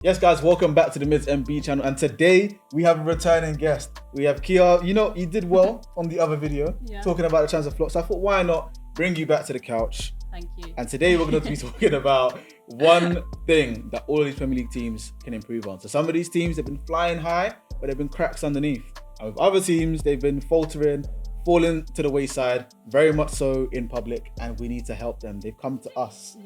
Yes, guys, welcome back to the Mids MB channel. And today we have a returning guest. We have Kia. You know, you did well on the other video talking about the transfer flop. So I thought, why not bring you back to the couch? Thank you. And today we're going to be talking about one thing that all of these Premier League teams can improve on. So some of these teams have been flying high, but they've been cracks underneath. And with other teams, they've been faltering, falling to the wayside, very much so in public, and we need to help them. They've come to us,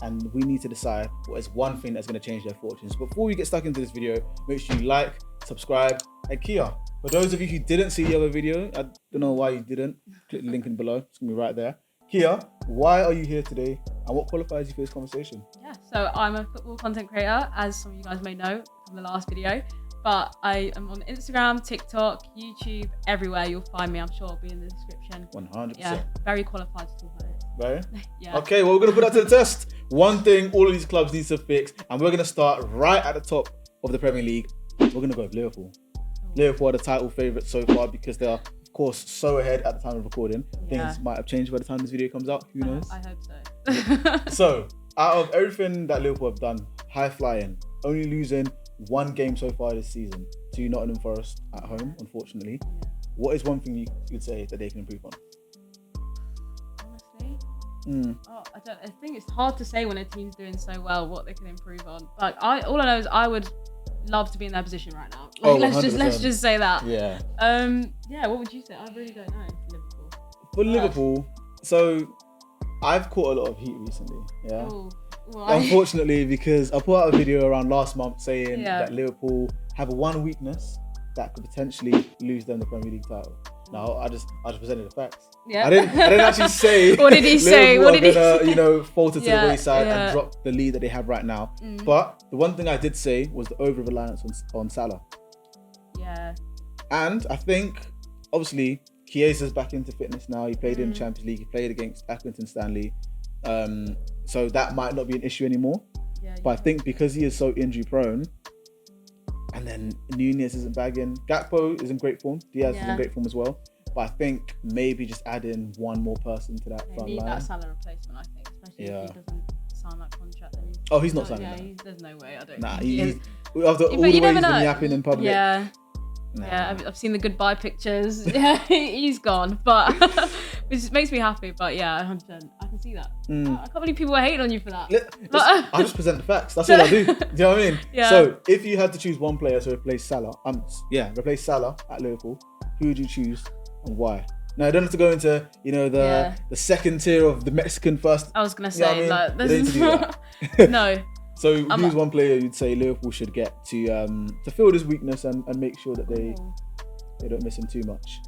and we need to decide what is one thing that's going to change their fortunes. Before we get stuck into this video, make sure you like, subscribe, and Kia. For those of you who didn't see the other video, I don't know why you didn't, click the link in below. It's going to be right there. Kia, why are you here today, and what qualifies you for this conversation? Yeah, so I'm a football content creator, as some of you guys may know from the last video. But I am on Instagram, TikTok, YouTube, everywhere. You'll find me. I'm sure it'll be in the description. 100%. Yeah, very qualified to talk about it. Very? Yeah. Okay, well, we're going to put that to the test. One thing all of these clubs need to fix, and we're going to start right at the top of the Premier League. We're going to go with Liverpool. Liverpool are the title favourites so far because they are, of course, so ahead at the time of recording. Things might have changed by the time this video comes out. Who knows? I hope so. So, out of everything that Liverpool have done, high flying, only losing one game so far this season to Nottingham Forest at home, unfortunately. What is one thing you could say that they can improve on? Honestly, I think it's hard to say when a team's doing so well what they can improve on. Like, all I know is I would love to be in their position right now. Like, let's just say that. Yeah. What would you say? I really don't know for Liverpool. For Liverpool, so I've caught a lot of heat recently. Yeah. Ooh. Unfortunately, because I put out a video around last month saying that Liverpool have one weakness that could potentially lose them the Premier League title. Now, I just presented the facts. Yeah. I didn't actually say. What did he say? What did he say? Falter to the wayside and drop the lead that they have right now. But the one thing I did say was the over reliance on Salah. Yeah. And I think, obviously, Chiesa's back into fitness now. He played in the Champions League. He played against Accrington Stanley. So that might not be an issue anymore. But I think because he is so injury prone, and then Nunez isn't bagging, Gakpo is in great form, Diaz is in great form as well. But I think maybe just adding one more person to that front line. They need that Salah replacement, I think, especially if he doesn't sign that contract. Then he's not signing that. There's no way. I don't. Nah, think after all the way he's been yapping in public. Yeah. Nah. Yeah, I've seen the goodbye pictures. Yeah, he's gone, but which makes me happy. But yeah, 100%, I can see that. I can't believe people are hating on you for that. I just present the facts. That's all I do. Do you know what I mean? Yeah. So if you had to choose one player to replace Salah, replace Salah at Liverpool, who would you choose and why? Now, I don't have to go into the second tier of the Mexican first. I was gonna say this is no. So who's one player you'd say Liverpool should get to fill this weakness and make sure that they don't miss him too much?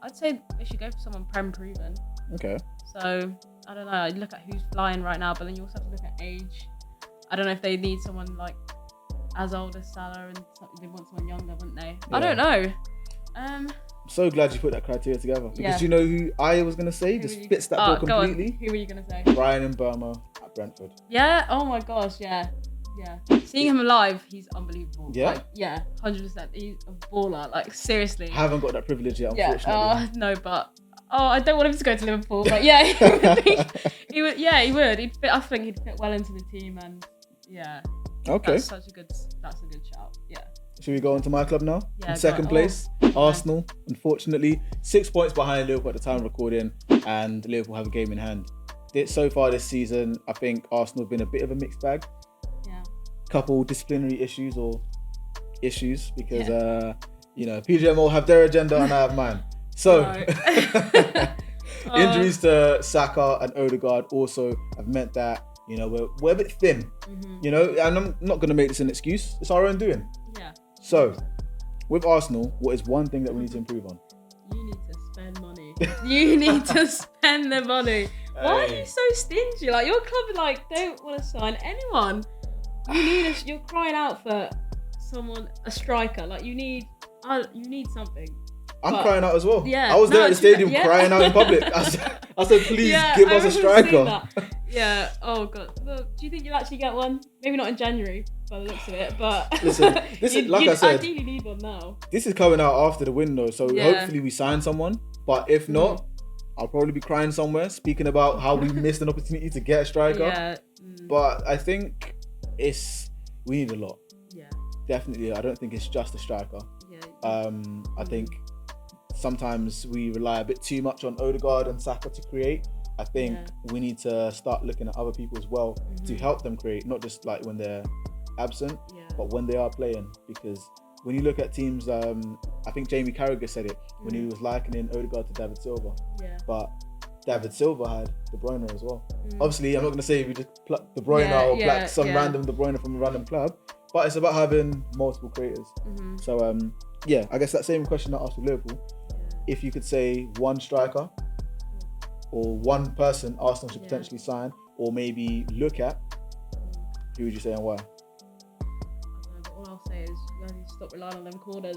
I'd say they should go for someone Prem proven. Okay. So I don't know. I look at who's flying right now, but then you also have to look at age. I don't know if they need someone like as old as Salah and they want someone younger, wouldn't they? Yeah. I don't know. I'm so glad you put that criteria together because you know who I was gonna say just fits that bill completely. Who were you gonna say? Brian Mbeumo at Brentford. Yeah. Oh my gosh. Yeah. Seeing him live, he's unbelievable. Yeah. 100%. He's a baller. Like, seriously. I haven't got that privilege yet, unfortunately. No, but I don't want him to go to Liverpool. But yeah, he would. Yeah, he would. I think he'd fit well into the team, and okay. That's a good shout. Yeah. Should we go on to my club now? Yeah. In second place, Arsenal. Unfortunately, 6 points behind Liverpool at the time of recording, and Liverpool have a game in hand. So far this season, I think Arsenal have been a bit of a mixed bag. Yeah. Couple disciplinary issues because PGMO have their agenda and I have mine. So injuries to Saka and Odegaard also have meant that we're a bit thin. And I'm not going to make this an excuse. It's our own doing. Yeah. So, with Arsenal, what is one thing that we need to improve on? You need to spend money. You need to spend the money. Why are you so stingy? Like, your club, don't want to sign anyone. You're crying out for someone, a striker. Like, you need something. I'm crying out as well. Yeah. I was there at the stadium crying out in public. I said, please give us a striker. Yeah. Oh god. Well, do you think you'll actually get one? Maybe not in January, by the looks of it. But listen, this is like I said. Ideally need one now. This is coming out after the window, so hopefully we sign someone. But if not, I'll probably be crying somewhere, speaking about how we missed an opportunity to get a striker. Yeah. But I think we need a lot. definitely. I don't think it's just a striker. Yeah. I think sometimes we rely a bit too much on Odegaard and Saka to create. I think we need to start looking at other people as well to help them create, not just like when they're absent, but when they are playing. Because when you look at teams, I think Jamie Carragher said it when he was likening Odegaard to David Silva. Yeah. But David Silva had De Bruyne as well. Obviously, I'm not going to say we just pluck De Bruyne or pluck some random De Bruyne from a random club, but it's about having multiple creators. So, I guess that same question I asked with Liverpool. If you could say one striker or one person Arsenal should potentially sign or maybe look at, who would you say and why? All I'll say is you guys need to stop relying on them corners.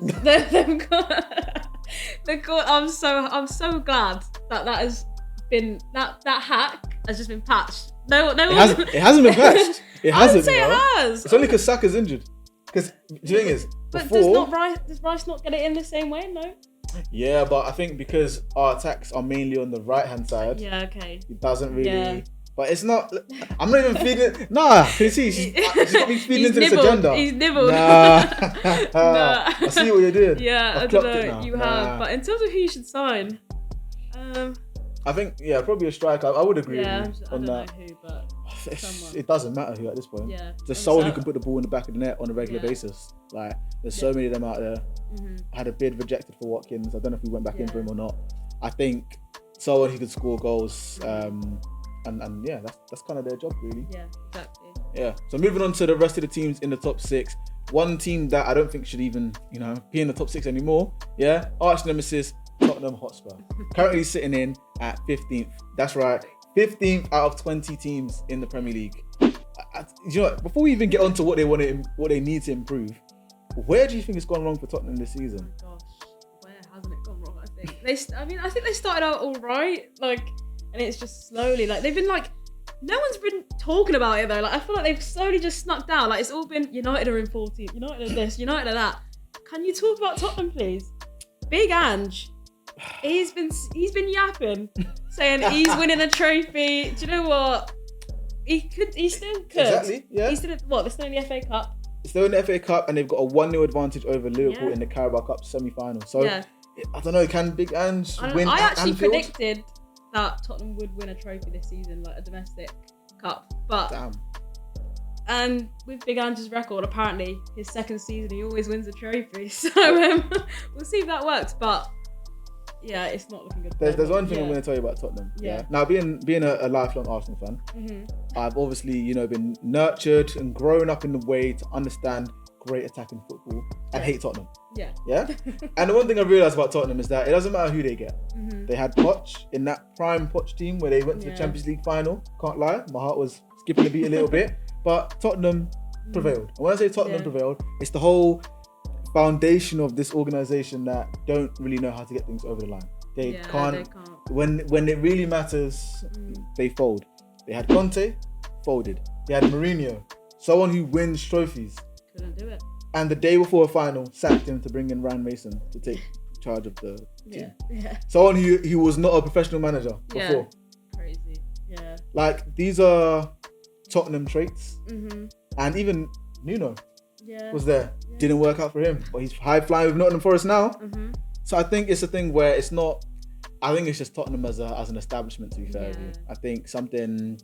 I'm so glad that has been that hack has just been patched. No, it hasn't been patched. It hasn't. I would say it has. It's only because Saka's injured. Because the thing is, but before, does Rice not get it in the same way? No. Yeah, but I think because our attacks are mainly on the right-hand side, it doesn't really... Yeah. But it's not... I'm not even feeding... Nah, can you see? She's got me feeding into this agenda. He's nibbled. Nah. I see what you're doing. Yeah, I don't know. You have. But in terms of who you should sign... I think, probably a striker. I would agree with you on that. I don't know who, but it doesn't matter who at this point. Yeah. There's someone who can put the ball in the back of the net on a regular basis. Like, there's so many of them out there. Had a bid rejected for Watkins. I don't know if we went back in for him or not. I think someone who could score goals. And that's kind of their job, really. Yeah, exactly. Yeah. So moving on to the rest of the teams in the top 6. One team that I don't think should even, be in the top 6 anymore. Yeah. Arch nemesis, Tottenham Hotspur. Currently sitting in at 15th. That's right. 15th out of 20 teams in the Premier League. You know what? Before we even get on to what they need to improve, where do you think it's gone wrong for Tottenham this season? Oh my gosh, where hasn't it gone wrong? I think they started out all right, and it's just slowly they've been no one's been talking about it though. I feel like they've slowly just snuck down. It's all been United are in 14th, United are this, United are that. Can you talk about Tottenham, please? Big Ange, he's been yapping, saying he's winning a trophy. Do you know what? He still could. Exactly. Yeah. He's still they're still in the FA Cup. Still in the FA Cup, and they've got a 1-0 advantage over Liverpool in the Carabao Cup semi-final. So I don't know, can Big Ange win? I actually predicted that Tottenham would win a trophy this season, a domestic cup. But and with Big Ange's record, apparently his second season he always wins a trophy. So we'll see if that works. But it's not looking good. There's one thing I'm going to tell you about Tottenham. Yeah. Now, being a lifelong Arsenal fan, I've obviously been nurtured and grown up in the way to understand great attacking football and hate Tottenham. Yeah. Yeah. And the one thing I realised about Tottenham is that it doesn't matter who they get. They had Poch in that prime Poch team where they went to the Champions League final. Can't lie, my heart was skipping a beat a little bit, but Tottenham prevailed. And when I say Tottenham prevailed, it's the whole foundation of this organisation that don't really know how to get things over the line. They can't. When it really matters, they fold. They had Conte, folded. They had Mourinho, someone who wins trophies. Couldn't do it. And the day before a final, sacked him to bring in Ryan Mason to take charge of the team. Yeah. Someone who was not a professional manager before. Crazy. Yeah. These are Tottenham traits. And even Nuno was there. Yeah. Didn't work out for him, but he's high flying with Nottingham Forest now. So I think it's a thing where it's not. I think it's just Tottenham as an establishment. To be fair, with you. I think something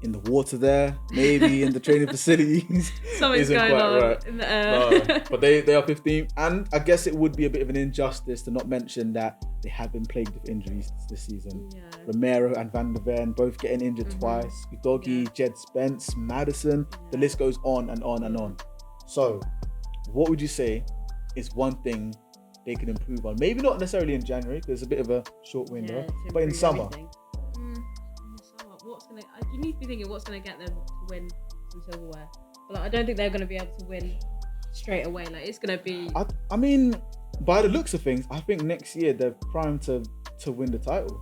in the water there, maybe in the training facilities, something's going on right. in the air. No, but they are 15th, and I guess it would be a bit of an injustice to not mention that they have been plagued with injuries this season. Yeah. Romero and Van der Ven both getting injured twice. Udogie, Jed Spence, Maddison. The list goes on and on and on. So, what would you say is one thing they can improve on? Maybe not necessarily in January, because it's a bit of a short window, but in summer. You need to be thinking what's going to get them to win some silverware. But I don't think they're going to be able to win straight away. It's going to be. I mean, by the looks of things, I think next year they're primed to win the title,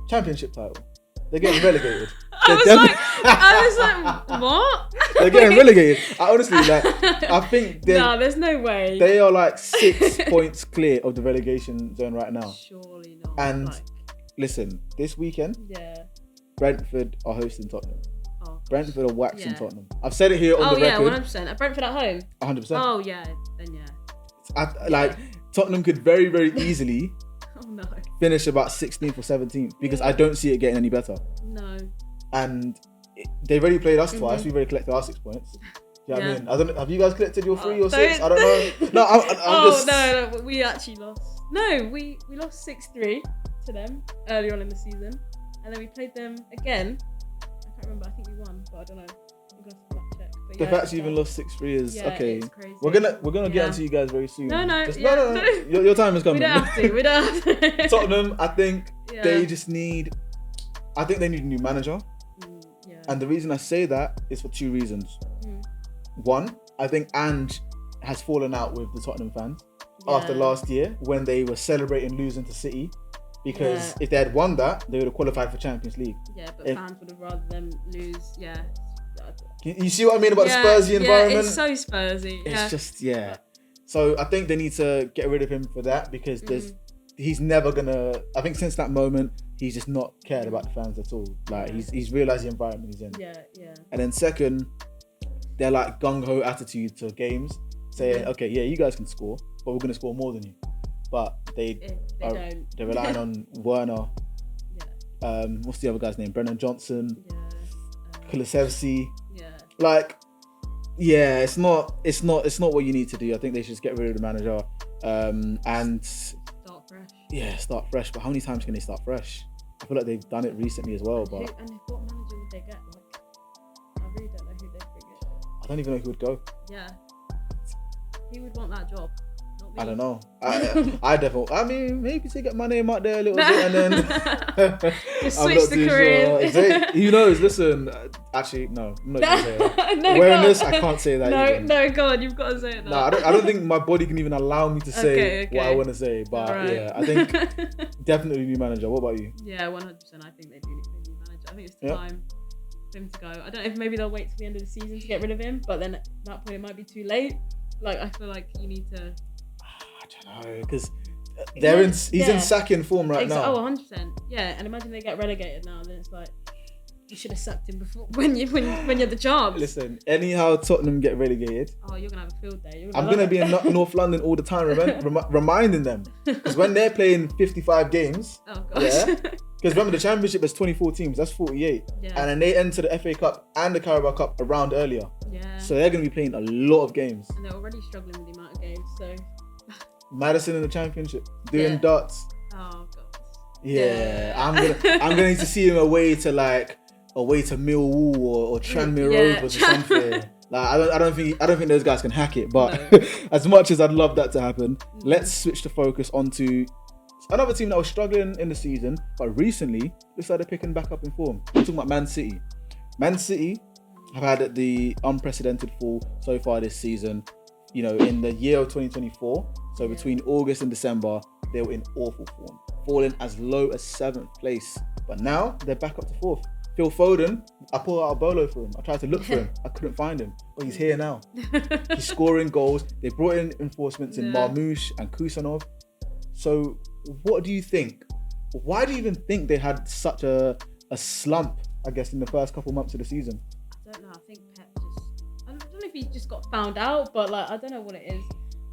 championship title. They're getting relegated. I was like, what? They're getting relegated. I think no, there's no way. They are 6 points clear of the relegation zone right now. Surely not. And listen, this weekend, Brentford are hosting Tottenham. Oh, Brentford are waxing Yeah. Tottenham. I've said it here on Oh the yeah, record. 100%. At Brentford at home. 100%. Oh yeah, then yeah. Like Tottenham could very, very easily Oh no. finish about 16th or 17th because I don't see it getting any better. No. And they've already played us twice. We've already collected our 6 points. Do you know what I Yeah. mean? I don't know, have you guys collected your 3 or Oh, 6? I don't know. No, I'm Oh just... no, we actually lost. No, we lost 6-3 to them earlier on in the season, and then we played them again. I can't remember. I think we won, but I don't know. I'm gonna have to fact check. But The yeah, fact you even lost 6-3 is okay. It's crazy. We're gonna get into you guys very soon. No. No. Your time is coming. We don't have to. Tottenham, I think Yeah. they just need. I think they need a new manager, Yeah. and the reason I say that is for 2 reasons. One, I think Ange has fallen out with the Tottenham fans after last year when they were celebrating losing to City, because if they had won that, they would have qualified for Champions League. Yeah, but fans would have rather them lose. Yeah. You see what I mean about the Spursy environment? It's so Spursy. It's just So I think they need to get rid of him for that because he's never gonna. I think since that moment, he's just not cared about the fans at all. Like he's realised the environment he's in. Yeah. And then second, they're like gung ho attitude to games, saying, okay, yeah, you guys can score, but we're gonna score more than you. But they don't. They're relying on Werner. What's the other guy's name? Brennan Johnson. Kulusevski. Like, it's not what you need to do. I think they should just get rid of the manager and start fresh. Yeah, start fresh. But how many times can they start fresh? I feel like they've done it recently as well. But and what manager would they get? Like, I really don't know who they'd bring in. I don't even know who would go. Yeah, he would want that job. Not me. I don't know. I definitely. I mean, maybe to get my name out there a little bit, and then just switch the career. Sure. Who knows? Listen, actually, no, I'm not gonna say that. Wearing this, I can't say that. No, go on. You've got to say it now. No, I don't think my body can even allow me to say what I want to say. But I think definitely new manager. What about you? Yeah, 100%. I think they do need a new manager. I think it's time for him to go. I don't know if maybe they'll wait till the end of the season to get rid of him, but then at that point it might be too late. Like, I feel like you need to. I don't know, because he's in sacking form right now. Oh, 100%. Yeah, and imagine they get relegated now, then it's like you should have sacked him before when you had the chance. Listen, anyhow Tottenham get relegated. Oh, you're gonna have a field day. I'm gonna be in North London all the time, reminding them, because when they're playing 55 games, because remember the Championship is 24 teams, that's 48, and then they enter the FA Cup and the Carabao Cup around earlier. Yeah. So they're gonna be playing a lot of games. And they're already struggling with the amount of games, so. Madison in the Championship doing darts. Oh god. Yeah. I'm gonna need to see him away to Millwall or Tranmere Rovers or something. Like I don't think those guys can hack it. But as much as I'd love that to happen, let's switch the focus onto another team that was struggling in the season, but recently looks like they're picking back up in form. We're talking about Man City. Man City have had the unprecedented fall so far this season. You know, in the year of 2024, so between August and December, they were in awful form, falling as low as 7th place. But now they're back up to 4th. Phil Foden, I pulled out a bolo for him. I tried to look for him. I couldn't find him. But he's here now. He's scoring goals. They brought in reinforcements in Marmoush and Kusanov. So what do you think? Why do you even think they had such a slump, I guess, in the first couple months of the season? I don't know. I think Pep I don't know if he just got found out, but like I don't know what it is.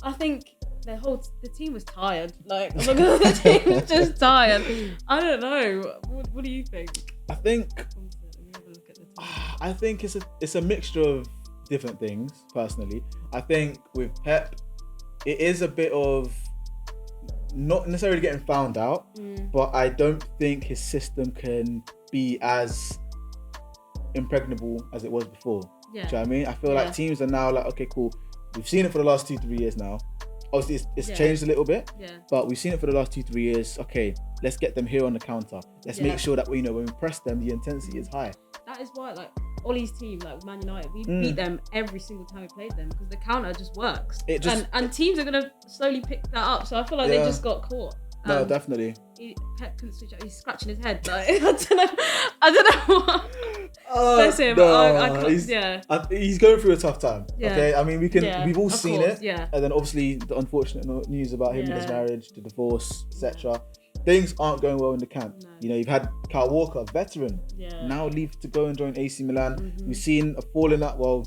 I think the team was tired. Like the team was just tired. I don't know. What do you think? I think it's a mixture of different things. Personally, I think with Pep, it is a bit of not necessarily getting found out, but I don't think his system can be as impregnable as it was before. Yeah. Do you know what I mean? I feel like teams are now like, okay, cool. We've seen it for the last 2-3 years now. Obviously, it's changed a little bit, but we've seen it for the last 2-3 years. Okay, let's get them here on the counter. Let's make sure that when we press them, the intensity is high. That is why, like, Ollie's team, like Man United, we beat them every single time we played them because the counter just works. And teams are gonna slowly pick that up. So I feel like they just got caught. No, definitely. Pep couldn't switch out. He's scratching his head. Like, I don't know what. Bless him. He's going through a tough time. Yeah. Okay, I mean we've all seen it. Yeah. And then obviously the unfortunate news about him and his marriage, the divorce, etc. things aren't going well in the camp. No. You know, you've had Kyle Walker, veteran, now leave to go and join AC Milan. Mm-hmm. We've seen a falling out. Well,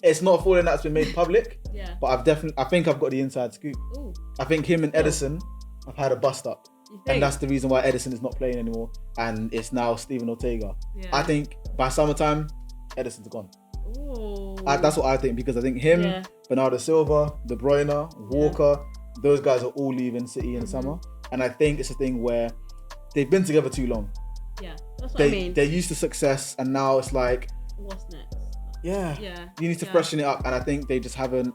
it's not a falling out that's been made public, but I think I've got the inside scoop. Ooh. I think him and Edison have had a bust up. You think? And that's the reason why Edison is not playing anymore. And it's now Steven Ortega. Yeah. I think by summertime, Edison's gone. Ooh. That's what I think, because I think him, Bernardo Silva, De Bruyne, Walker, those guys are all leaving City in the summer. And I think it's a thing where they've been together too long. Yeah, that's what I mean. They're used to success, and now it's like, what's next? Yeah. You need to freshen it up, and I think they just haven't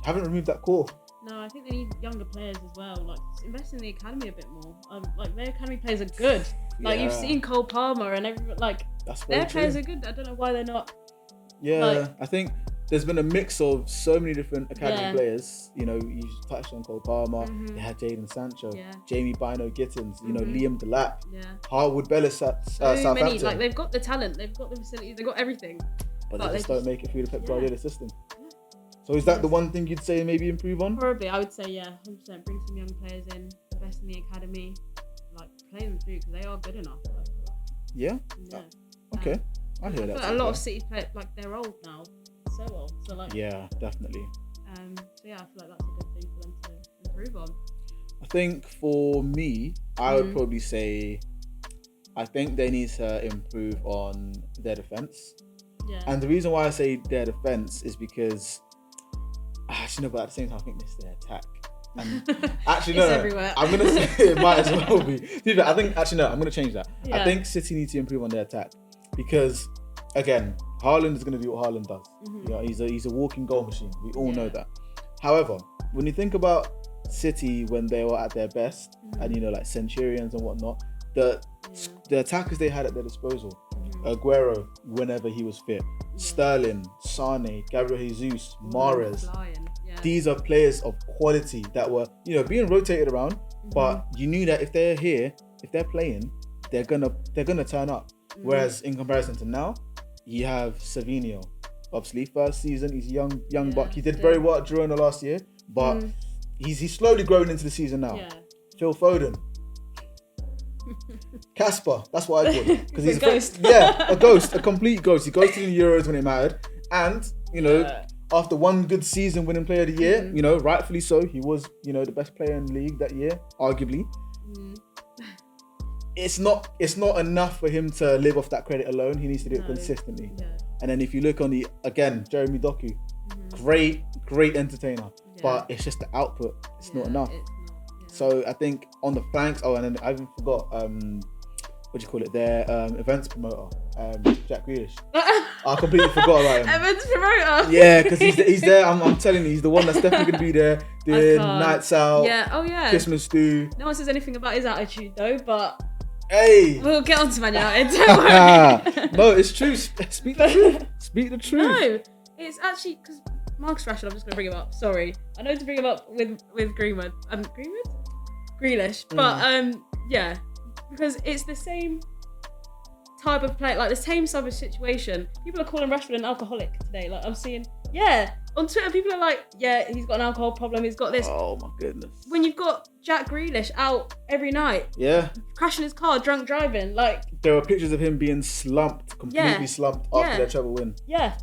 removed that core. No, I think they need younger players as well. Like, invest in the academy a bit more. Like, their academy players are good. Like, you've seen Cole Palmer and everyone. Like, their players are good. I don't know why they're not. Yeah, like, I think there's been a mix of so many different academy players. You know, you touched on Cole Palmer. They had Jadon Sancho, Jamie Bino Gittins. You know, Liam Delap, Harwood Bellis at Southampton. Many. Like, they've got the talent, they've got the facilities, they've got everything. But they just don't make it through the Pep Guardiola system. So is that the one thing you'd say maybe improve on? Probably, I would say 100%. Bring some young players in, invest in the academy, like play them through because they are good enough. Yeah. Okay, I hear that. Like a lot of City players, like they're old now, so old. So like. Yeah, definitely. So yeah, I feel like that's a good thing for them to improve on. I think for me, I would probably say, I think they need to improve on their defense. Yeah. And the reason why I say their defense is because, actually no, but at the same time I think it's their attack. And actually no, everywhere. I'm gonna say it might as well be. I think I'm gonna change that. Yeah. I think City need to improve on their attack because, again, Haaland is gonna do what Haaland does. You know, he's a walking goal machine. We all know that. However, when you think about City when they were at their best, and you know, like Centurions and whatnot, the attackers they had at their disposal. Aguero, whenever he was fit, Sterling, Sane, Gabriel Jesus, Mahrez. These are players of quality that were, you know, being rotated around, but you knew that if they're here, if they're playing, they're gonna turn up. Whereas in comparison to now, you have Savinho. Obviously, first season, he's young buck. He did very well at Girona last year, but he's slowly growing into the season now. Phil Foden. Casper, that's what I call him. Because he's a ghost. A ghost, a complete ghost. He goes to the Euros when it mattered. And, you know, after one good season winning player of the year, you know, rightfully so, he was, you know, the best player in the league that year, arguably. It's not enough for him to live off that credit alone. He needs to do it consistently. And then if you look on Jeremy Doku, great entertainer. But it's just the output. It's not enough. So I think on the flanks, and then I even forgot, what do you call it? Their events promoter, Jack Grealish. I completely forgot about him. Events promoter? Yeah, because he's there. I'm telling you, he's the one that's definitely going to be there doing nights out, Christmas stew. No one says anything about his attitude though, but hey, we'll get on to Man United, don't worry. No, it's true. Speak the truth. Speak the truth. No, it's actually because Marcus Rashford, I'm just going to bring him up. Sorry. I know to bring him up with Greenwood. Grealish. But, because it's the same type of play, like the same type of situation. People are calling Rashford an alcoholic today. Like, I'm seeing, on Twitter, people are like, he's got an alcohol problem. He's got this. Oh, my goodness. When you've got Jack Grealish out every night. Yeah. Crashing his car, drunk driving. Like, there were pictures of him being completely slumped after their treble win. Yeah.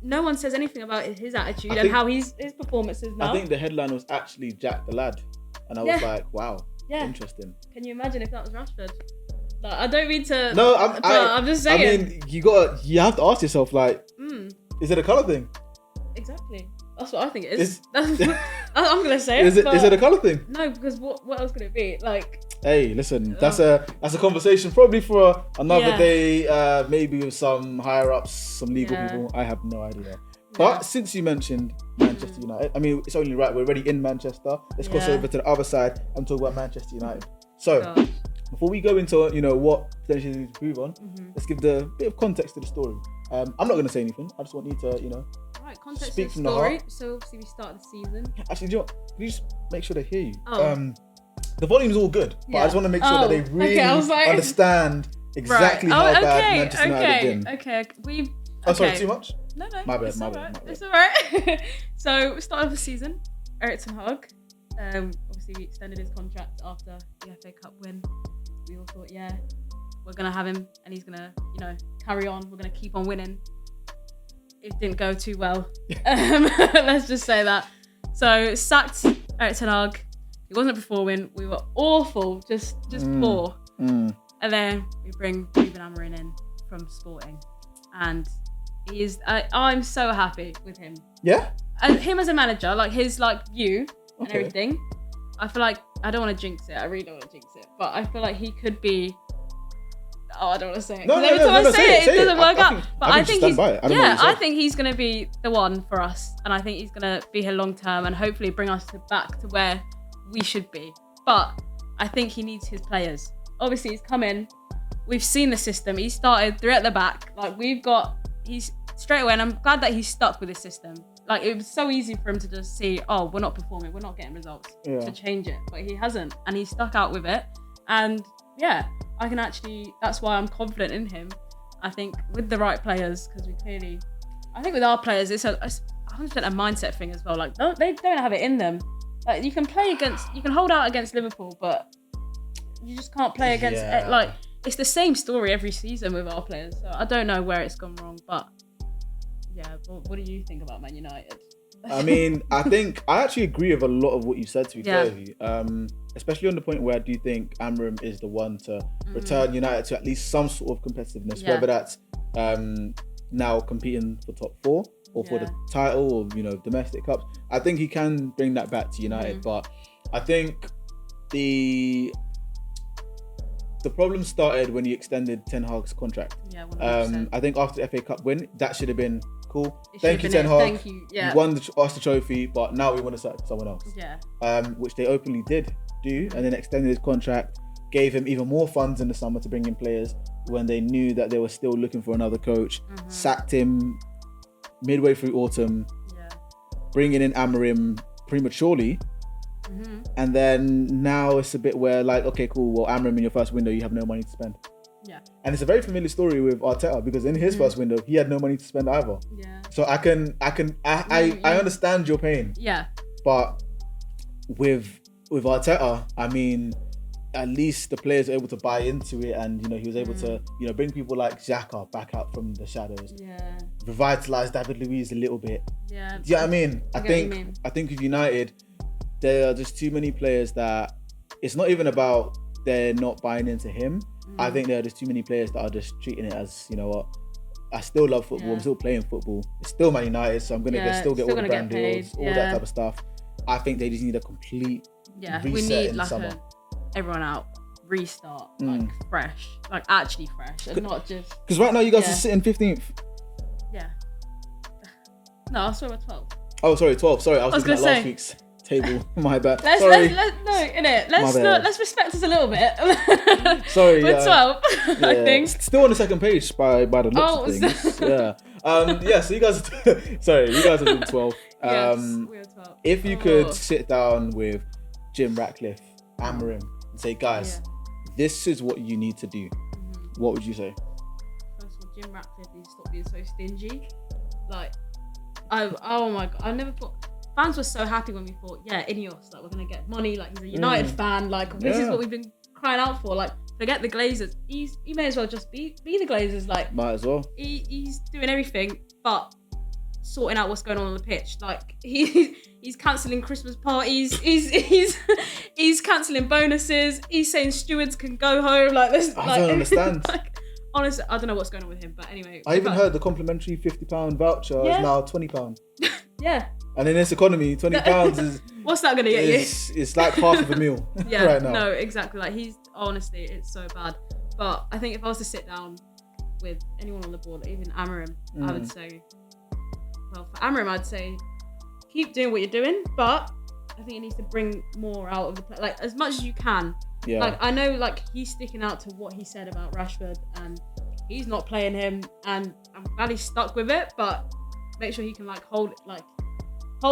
No one says anything about his attitude and how his performances now. I think the headline was actually Jack the Lad. And I was like, wow, interesting. Can you imagine if that was Rashford? Like, I don't mean to... No, I'm just saying. I mean, you have to ask yourself, like, is it a colour thing? Exactly. That's what I think it is. I'm going to say it. Is it a colour thing? No, because what else could it be? Like... Hey, listen, that's a conversation probably for another day, maybe with some higher ups, some legal people. I have no idea. But since you mentioned Manchester United, I mean, it's only right. We're already in Manchester. Let's cross over to the other side and talk about Manchester United. So, before we go into, you know, what potentially we need to improve on, let's give the bit of context to the story. I'm not going to say anything. I just want you to, you know, context speak to from the story. the heart. So, obviously, we started the season. Actually, do you know what? Can you just make sure they hear you? The volume's all good, but I just want to make sure that they really understand exactly how bad Manchester United have been. Okay. Oh, sorry, too much? No. My bad. It's all right. So, we started the season. Eric Ten Hag, obviously obviously we extended his contract after the FA Cup win. We all thought, yeah, we're gonna have him, and he's gonna, carry on. We're gonna keep on winning. It didn't go too well. Let's just say that. So sacked Erik ten Hag. He wasn't performing. We were awful, just poor. And then we bring Ruben Amorim in from Sporting, and he is. I'm so happy with him. Yeah. And him as a manager, like his view and everything. I feel like I don't want to jinx it. I really don't want to jinx it, but I feel like he could be. Oh, I don't want to say it. No, every time I say it doesn't work out. But I think he's. I think he's going to be the one for us, and I think he's going to be here long term, and hopefully bring us back to where we should be. But I think he needs his players. Obviously, he's come in. We've seen the system. He started 3 at the back. He's straight away, and I'm glad that he's stuck with his system. Like, it was so easy for him to just see, oh, we're not performing, we're not getting results, to change it. But he hasn't, and he's stuck out with it. And yeah, that's why I'm confident in him. I think with the right players, because I think with our players, it's 100% a mindset thing as well. Like, they don't have it in them. Like, you can hold out against Liverpool, but you just can't play against, it's the same story every season with our players. So I don't know where it's gone wrong, but yeah, what do you think about Man United? I mean, I think I actually agree with a lot of what you said, to be fair with you. Especially on the point where I do think Amorim is the one to return United to at least some sort of competitiveness, whether that's now competing for top 4 or for the title or domestic cups. I think he can bring that back to United, but I think the problem started when he extended Ten Hag's contract. Yeah, 100%. I think after the FA Cup win, that should have been cool. Thank you, Ten Hag. Thank you. Yeah. You won us the trophy, but now we want to start someone else. Yeah. Which they openly did do, and then extended his contract, gave him even more funds in the summer to bring in players when they knew that they were still looking for another coach. Sacked him midway through autumn, bringing in Amorim prematurely. And then now it's a bit where okay, cool. Well, Amorim, in your first window, you have no money to spend. Yeah. And it's a very familiar story with Arteta, because in his first window, he had no money to spend either. Yeah. So I understand your pain. Yeah. But with Arteta, I mean, at least the players are able to buy into it, and he was able to bring people like Xhaka back out from the shadows. Yeah. Revitalize David Luiz a little bit. Yeah. Do you know what I mean? I think with United, there are just too many players that it's not even about they're not buying into him. I think there are just too many players that are just treating it as, you know what, I still love football. I'm still playing football. It's still Man United, so I'm gonna still get all the brand deals, all that type of stuff. I think they just need a complete reset. We need in summer. Everyone out, restart, fresh, actually fresh, and not just. Because right now you guys are sitting 15th. Yeah. No, I swear we're 12th. Oh, sorry, 12th. Sorry, I was looking at last week's table. My bad. Let's respect us a little bit. Sorry, we're 12. I think still on the second page by the looks of things. So you guys are doing 12. Yes, we're 12. If you could sit down with Jim Ratcliffe, Amorim, and say, guys, this is what you need to do, what would you say? First of all, Jim Ratcliffe needs to stop being so stingy. Oh my god, I never thought. Fans were so happy when we thought, Ineos, we're gonna get money. He's a United fan. This is what we've been crying out for. Forget the Glazers. He may as well just be the Glazers. Might as well. He's doing everything, but sorting out what's going on the pitch. He's cancelling Christmas parties. He's cancelling bonuses. He's saying stewards can go home. I don't understand. Honestly, I don't know what's going on with him. But anyway, I even heard the complimentary £50 voucher is now £20. Yeah. And in this economy, £20 is... What's that going to get you? It's like half of a meal right now. No, exactly. Honestly, it's so bad. But I think if I was to sit down with anyone on the board, even Amorim, I would say... Well, for Amorim, I'd say keep doing what you're doing, but I think you need to bring more out of the play. As much as you can. Yeah. I know, he's sticking out to what he said about Rashford, and he's not playing him, and I'm glad he's stuck with it, but make sure he can, hold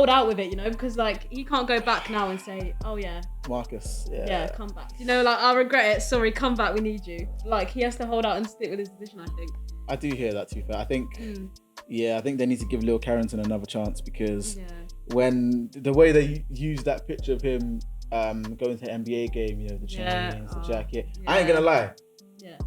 out with it, because he can't go back now and say, oh yeah, Marcus, come back. I regret it. Sorry, come back. We need you. He has to hold out and stick with his position. I think. I do hear that. To be fair, I think, I think they need to give Lil Carrington another chance, because when the way they use that picture of him going to the NBA game, you know, the chains, the jacket. Yeah. I ain't gonna lie, Yeah.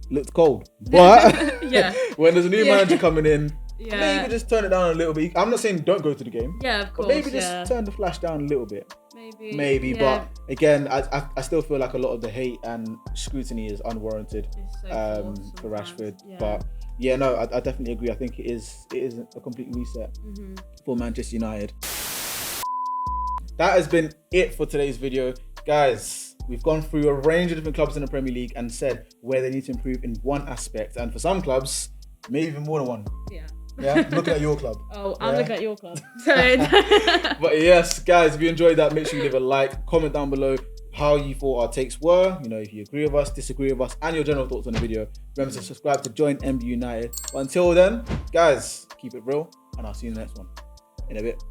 looked cold. But Yeah. when there's a new manager coming in, Yeah. maybe just turn it down a little bit. I'm not saying don't go to the game. Yeah, of But course. maybe just turn the flash down a little bit. Maybe. Yeah. But again, I still feel like a lot of the hate and scrutiny is unwarranted It's so forced for sometimes. Rashford. Yeah. But yeah, no, I definitely agree. I think it is a complete reset for Manchester United. That has been it for today's video. Guys, we've gone through a range of different clubs in the Premier League and said where they need to improve in one aspect. And for some clubs, maybe even more than one. Yeah. Yeah, looking at your club. Oh, I'm looking at your club. But yes, guys, if you enjoyed that, make sure you leave a like, comment down below how you thought our takes were. You know, if you agree with us, disagree with us, and your general thoughts on the video. Remember to subscribe to join MB United. But until then, guys, keep it real, and I'll see you in the next one. In a bit.